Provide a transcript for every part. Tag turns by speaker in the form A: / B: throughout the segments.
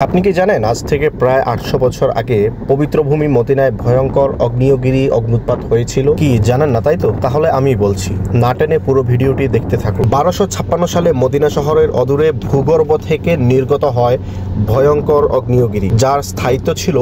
A: আপনি কি জানেন আজ থেকে প্রায় ৮০০ বছর আগে পবিত্র ভূমি মদিনায় ভয়ঙ্কর আগ্নেয়গিরি অগ্নুৎপাত হয়েছিল? কি জানেন না, তাই তো? তাহলে আমি বলছি, না টেনে পুরো ভিডিওটি দেখতে থাকুন। ১২৫৬ সালে মদিনা শহরের অদূরে ভূগর্ভ থেকে নির্গত হয় ভয়ঙ্কর আগ্নেয়গিরি, যার স্থায়িত্ব ছিল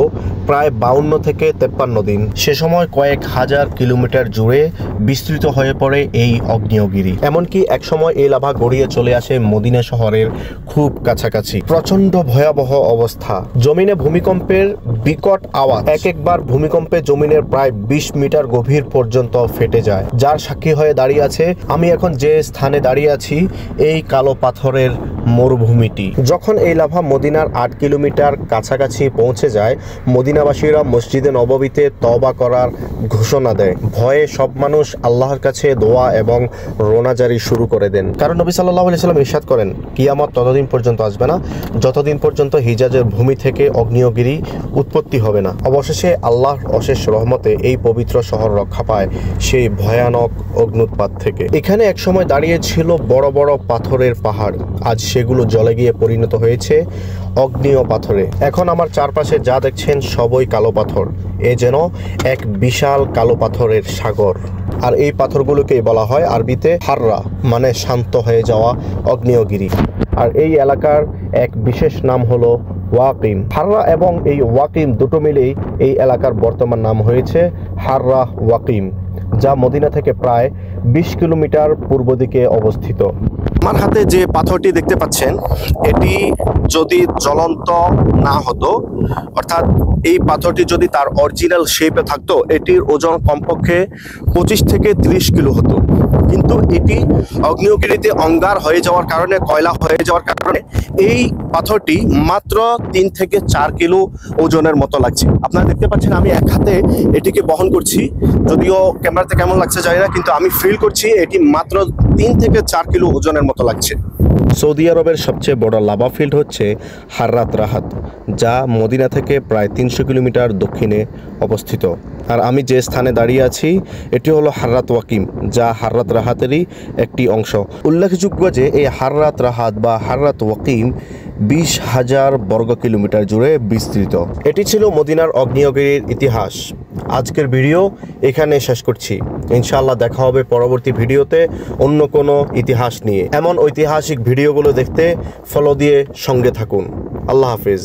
A: প্রায় ৫২ থেকে ৫৩ দিন। সে সময় কয়েক হাজার কিলোমিটার জুড়ে বিস্তৃত হয়ে পড়ে এই আগ্নেয়গিরি। এমনকি একসময় এই লাভা গড়িয়ে চলে আসে মদিনা শহরের খুব কাছাকাছি। প্রচন্ড ভয়াবহ অবস্থা। জমিনে ভূমিকম্পের বিকট আওয়াজ। একবার ভূমিকম্পে জমিনের প্রায় ২০ মিটার গভীর পর্যন্ত ফেটে যায়, যার সাক্ষী হয়ে দাঁড়িয়ে আছে আমি এখন যে স্থানে দাঁড়িয়ে আছি, এই কালো পাথরের মরুভূমিটি। যখন এই লাভা মদিনার ৮ কিলোমিটার কাছাকাছি পৌঁছে যায়, মদিনাবাসীরা মসজিদে নববীতে তওবা করার ঘোষণা দেয়। ভয়ে সব মানুষ আল্লাহর কাছে দোয়া এবং রোনাজারি শুরু করে দেন। কারণ নবী সাল্লাল্লাহু আলাইহি ওয়াসাল্লাম ইরশাদ করেন, কিয়ামত ততদিন পর্যন্ত আসবে না যতদিন পর্যন্ত হিজাজের ভূমি থেকে আগ্নেয়গিরি উৎপত্তি হবে না। অবশেষে আল্লাহর অশেষ রহমতে এই পবিত্র শহর রক্ষা পায় সেই ভয়ানক অগ্নুৎপাত থেকে। এখানে একসময় দাঁড়িয়ে ছিল বড় বড় পাথরের পাহাড়, আজ সেগুলো জ্বলে গিয়ে পরিণত হয়েছে আগ্নেয় পাথরে। এখন আমার চারপাশে যা দেখছেন সবই কালো পাথর। এ যেন এক বিশাল কালো পাথরের সাগর। আর এই পাথরগুলোকেই বলা হয় আরবিতে হাররা, মানে শান্ত হয়ে যাওয়া আগ্নেয়গিরি। আর এই এলাকার এক বিশেষ নাম হলো ওয়াকিম। হাররা এবং এই ওয়াকিম দুটো মিলেই এই এলাকার বর্তমান নাম হয়েছে হাররা ওয়াকিম, যা মদিনা থেকে প্রায় ২০ কিলোমিটার পূর্ব দিকে অবস্থিত। আমার হাতে যে পাথরটি দেখতে পাচ্ছেন, এটি যদি জ্বলন্ত না হতো, অর্থাৎ এই পাথরটি যদি তার অরিজিনাল শেপে থাকতো, এটির ওজন কমপক্ষে ২৫ থেকে ৩০ কিলো হতো। কিন্তু এটি আগ্নেয়গিরিতে অঙ্গার হয়ে যাওয়ার কারণে, কয়লা হয়ে যাওয়ার কারণে এই পাথরটি মাত্র ৩ থেকে ৪ কিলো ওজনের মতো লাগছে। আপনারা দেখতে পাচ্ছেন আমি এক হাতে এটিকে বহন করছি, যদিও ক্যামেরাতে কেমন লাগছে জানি না, কিন্তু আমি ফিল করছি এটি মাত্র ৩ থেকে ৪ কিলো ওজনের মতো লাগছে। সৌদি আরবের সবচেয়ে বড় লাভা ফিল্ড হচ্ছে হাররাত রাহাত, যা মদিনা থেকে প্রায় ৩০০ কিলোমিটার দক্ষিণে অবস্থিত। আর আমি যে স্থানে দাঁড়িয়ে আছি এটি হলো হাররাত ওয়াকিম, যা হাররাত রাহাতেরই একটি অংশ। উল্লেখযোগ্য যে এই হাররাত রাহাত বা হাররাত ওয়াকিম ২০,০০০ বর্গ কিলোমিটার জুড়ে বিস্তৃত। এটি ছিল মদিনার আগ্নেয়গিরির ইতিহাস। আজকের ভিডিও এখানে শেষ করছি। ইনশাআল্লাহ দেখা হবে পরবর্তী ভিডিওতে অন্য কোনো ইতিহাস নিয়ে। এমন ঐতিহাসিক ভিডিওগুলো দেখতে ফলো দিয়ে সঙ্গে থাকুন। আল্লাহ হাফিজ।